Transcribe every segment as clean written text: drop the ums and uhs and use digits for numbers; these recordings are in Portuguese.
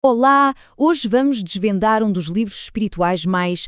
Olá! Hoje vamos desvendar um dos livros espirituais mais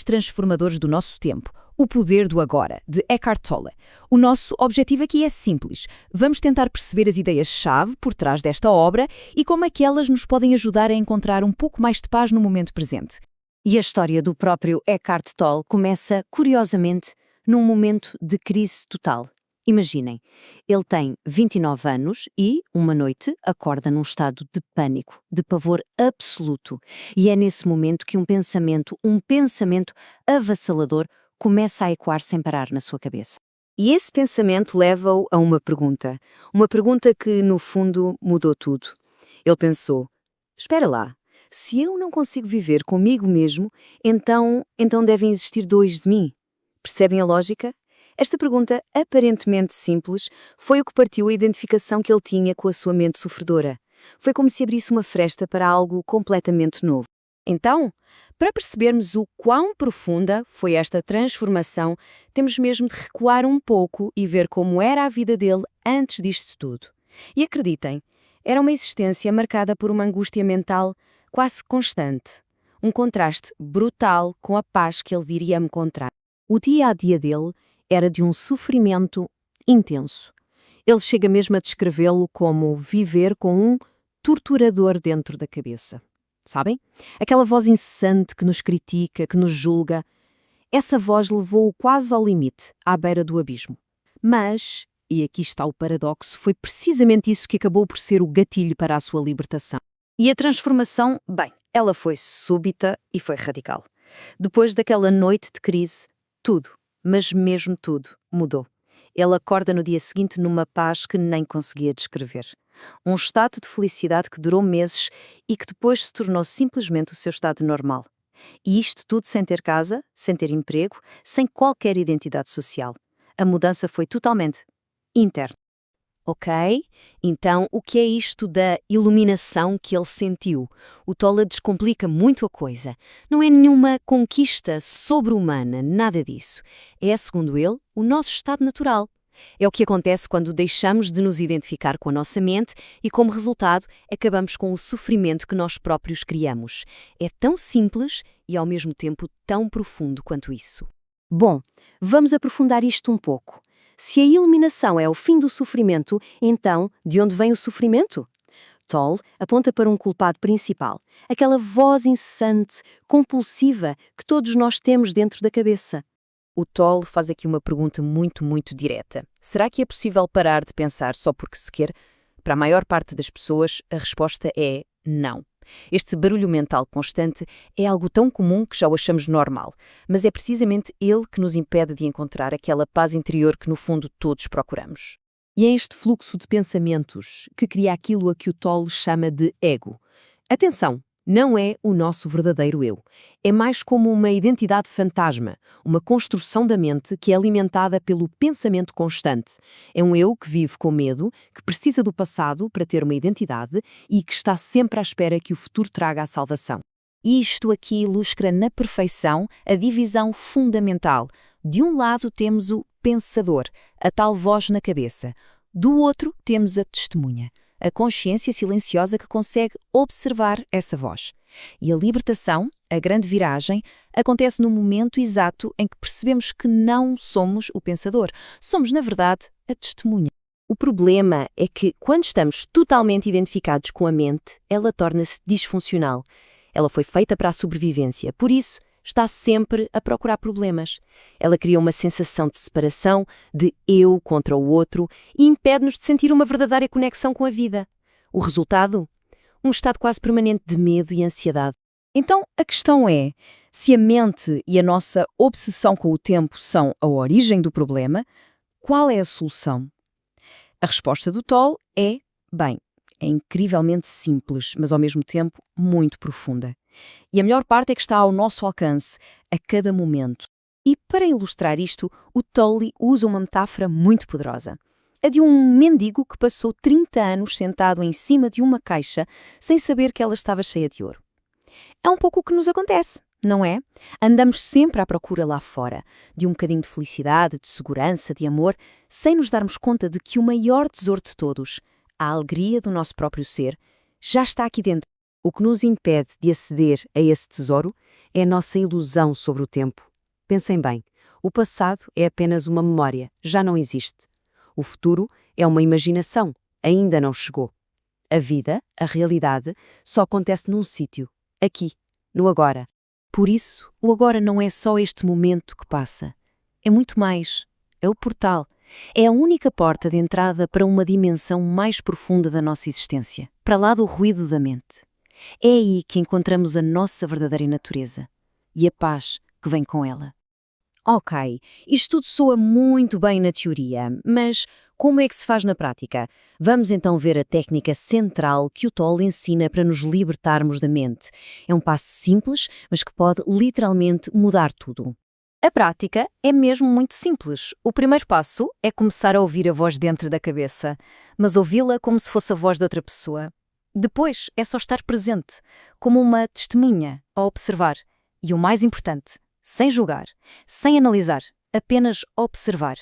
transformadores do nosso tempo, O Poder do Agora, de Eckhart Tolle. O nosso objetivo aqui é simples. Vamos tentar perceber as ideias-chave por trás desta obra e como é que elas nos podem ajudar a encontrar um pouco mais de paz no momento presente. E a história do próprio Eckhart Tolle começa, curiosamente, num momento de crise total. Imaginem, ele tem 29 anos e, uma noite, acorda num estado de pânico, de pavor absoluto. E é nesse momento que um pensamento avassalador, começa a ecoar sem parar na sua cabeça. E esse pensamento leva-o a uma pergunta que, no fundo, mudou tudo. Ele pensou, espera lá, se eu não consigo viver comigo mesmo, então devem existir dois de mim. Percebem a lógica? Esta pergunta, aparentemente simples, foi o que partiu a identificação que ele tinha com a sua mente sofredora. Foi como se abrisse uma fresta para algo completamente novo. Então, para percebermos o quão profunda foi esta transformação, temos mesmo de recuar um pouco e ver como era a vida dele antes disto tudo. E acreditem, era uma existência marcada por uma angústia mental quase constante. Um contraste brutal com a paz que ele viria a encontrar. O dia-a-dia dele era de um sofrimento intenso. Ele chega mesmo a descrevê-lo como viver com um torturador dentro da cabeça. Sabem? Aquela voz incessante que nos critica, que nos julga. Essa voz levou-o quase ao limite, à beira do abismo. Mas, e aqui está o paradoxo, foi precisamente isso que acabou por ser o gatilho para a sua libertação. E a transformação, ela foi súbita e foi radical. Depois daquela noite de crise, tudo, mas mesmo tudo, mudou. Ele acorda no dia seguinte numa paz que nem conseguia descrever. Um estado de felicidade que durou meses e que depois se tornou simplesmente o seu estado normal. E isto tudo sem ter casa, sem ter emprego, sem qualquer identidade social. A mudança foi totalmente interna. Ok, então o que é isto da iluminação que ele sentiu? O Tolle descomplica muito a coisa. Não é nenhuma conquista sobre-humana, nada disso. É, segundo ele, o nosso estado natural. É o que acontece quando deixamos de nos identificar com a nossa mente e, como resultado, acabamos com o sofrimento que nós próprios criamos. É tão simples e, ao mesmo tempo, tão profundo quanto isso. Bom, vamos aprofundar isto um pouco. Se a iluminação é o fim do sofrimento, então, de onde vem o sofrimento? Tolle aponta para um culpado principal, aquela voz incessante, compulsiva, que todos nós temos dentro da cabeça. O Tolle faz aqui uma pergunta muito direta. Será que é possível parar de pensar só porque se quer? Para a maior parte das pessoas, a resposta é não. Este barulho mental constante é algo tão comum que já o achamos normal, mas é precisamente ele que nos impede de encontrar aquela paz interior que, no fundo, todos procuramos. E é este fluxo de pensamentos que cria aquilo a que o Tolle chama de ego. Atenção! Não é o nosso verdadeiro eu. É mais como uma identidade fantasma, uma construção da mente que é alimentada pelo pensamento constante. É um eu que vive com medo, que precisa do passado para ter uma identidade e que está sempre à espera que o futuro traga a salvação. Isto aqui ilustra na perfeição a divisão fundamental. De um lado temos o pensador, a tal voz na cabeça. Do outro temos a testemunha, a consciência silenciosa que consegue observar essa voz. E a libertação, a grande viragem, acontece no momento exato em que percebemos que não somos o pensador, somos, na verdade, a testemunha. O problema é que, quando estamos totalmente identificados com a mente, ela torna-se disfuncional. Ela foi feita para a sobrevivência, por isso, está sempre a procurar problemas. Ela cria uma sensação de separação, de eu contra o outro, e impede-nos de sentir uma verdadeira conexão com a vida. O resultado? Um estado quase permanente de medo e ansiedade. Então, a questão é, se a mente e a nossa obsessão com o tempo são a origem do problema, qual é a solução? A resposta do Tolle é incrivelmente simples, mas ao mesmo tempo muito profunda. E a melhor parte é que está ao nosso alcance, a cada momento. E para ilustrar isto, o Tolle usa uma metáfora muito poderosa. A de um mendigo que passou 30 anos sentado em cima de uma caixa sem saber que ela estava cheia de ouro. É um pouco o que nos acontece, não é? Andamos sempre à procura lá fora, de um bocadinho de felicidade, de segurança, de amor, sem nos darmos conta de que o maior tesouro de todos, a alegria do nosso próprio ser, já está aqui dentro. O que nos impede de aceder a esse tesouro é a nossa ilusão sobre o tempo. Pensem bem, o passado é apenas uma memória, já não existe. O futuro é uma imaginação, ainda não chegou. A vida, a realidade, só acontece num sítio, aqui, no agora. Por isso, o agora não é só este momento que passa. É muito mais. É o portal. É a única porta de entrada para uma dimensão mais profunda da nossa existência, para lá do ruído da mente. É aí que encontramos a nossa verdadeira natureza e a paz que vem com ela. Ok, isto tudo soa muito bem na teoria, mas como é que se faz na prática? Vamos então ver a técnica central que o Toll ensina para nos libertarmos da mente. É um passo simples, mas que pode literalmente mudar tudo. A prática é mesmo muito simples. O primeiro passo é começar a ouvir a voz dentro da cabeça, mas ouvi-la como se fosse a voz de outra pessoa. Depois é só estar presente, como uma testemunha, a observar. E o mais importante, sem julgar, sem analisar, apenas observar.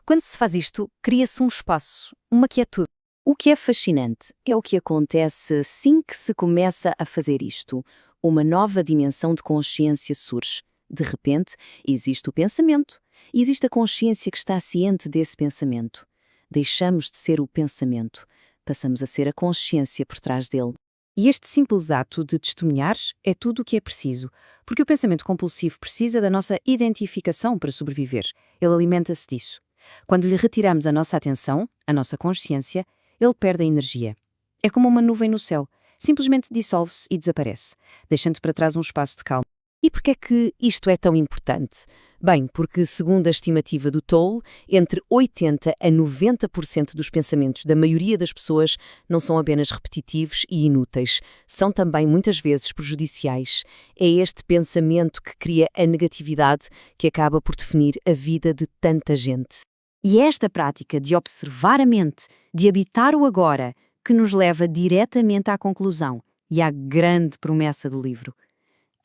Quando se faz isto, cria-se um espaço, uma quietude. O que é fascinante é o que acontece assim que se começa a fazer isto. Uma nova dimensão de consciência surge. De repente, existe o pensamento. Existe a consciência que está ciente desse pensamento. Deixamos de ser o pensamento. Passamos a ser a consciência por trás dele. E este simples ato de testemunhar é tudo o que é preciso, porque o pensamento compulsivo precisa da nossa identificação para sobreviver. Ele alimenta-se disso. Quando lhe retiramos a nossa atenção, a nossa consciência, ele perde a energia. É como uma nuvem no céu. Simplesmente dissolve-se e desaparece, deixando para trás um espaço de calma. E por que é que isto é tão importante? Bem, porque, segundo a estimativa do Toll, entre 80% a 90% dos pensamentos da maioria das pessoas não são apenas repetitivos e inúteis, são também muitas vezes prejudiciais. É este pensamento que cria a negatividade que acaba por definir a vida de tanta gente. E é esta prática de observar a mente, de habitar o agora, que nos leva diretamente à conclusão e à grande promessa do livro.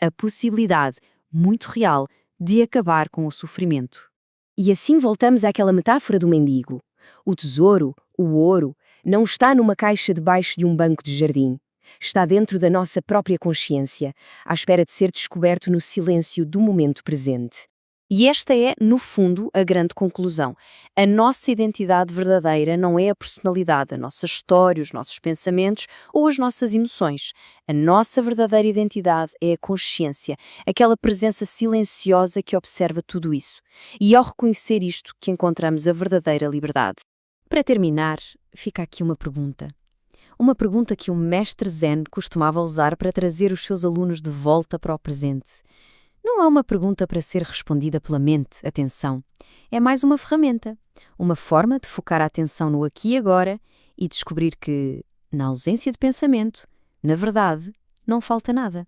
A possibilidade, muito real, de acabar com o sofrimento. E assim voltamos àquela metáfora do mendigo. O tesouro, o ouro, não está numa caixa debaixo de um banco de jardim. Está dentro da nossa própria consciência, à espera de ser descoberto no silêncio do momento presente. E esta é, no fundo, a grande conclusão. A nossa identidade verdadeira não é a personalidade, a nossa história, os nossos pensamentos ou as nossas emoções. A nossa verdadeira identidade é a consciência, aquela presença silenciosa que observa tudo isso. E ao reconhecer isto que encontramos a verdadeira liberdade. Para terminar, fica aqui uma pergunta. Uma pergunta que um mestre Zen costumava usar para trazer os seus alunos de volta para o presente. Não é uma pergunta para ser respondida pela mente, atenção. É mais uma ferramenta, uma forma de focar a atenção no aqui e agora e descobrir que, na ausência de pensamento, na verdade, não falta nada.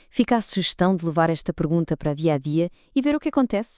Fica a sugestão de levar esta pergunta para dia a dia e ver o que acontece.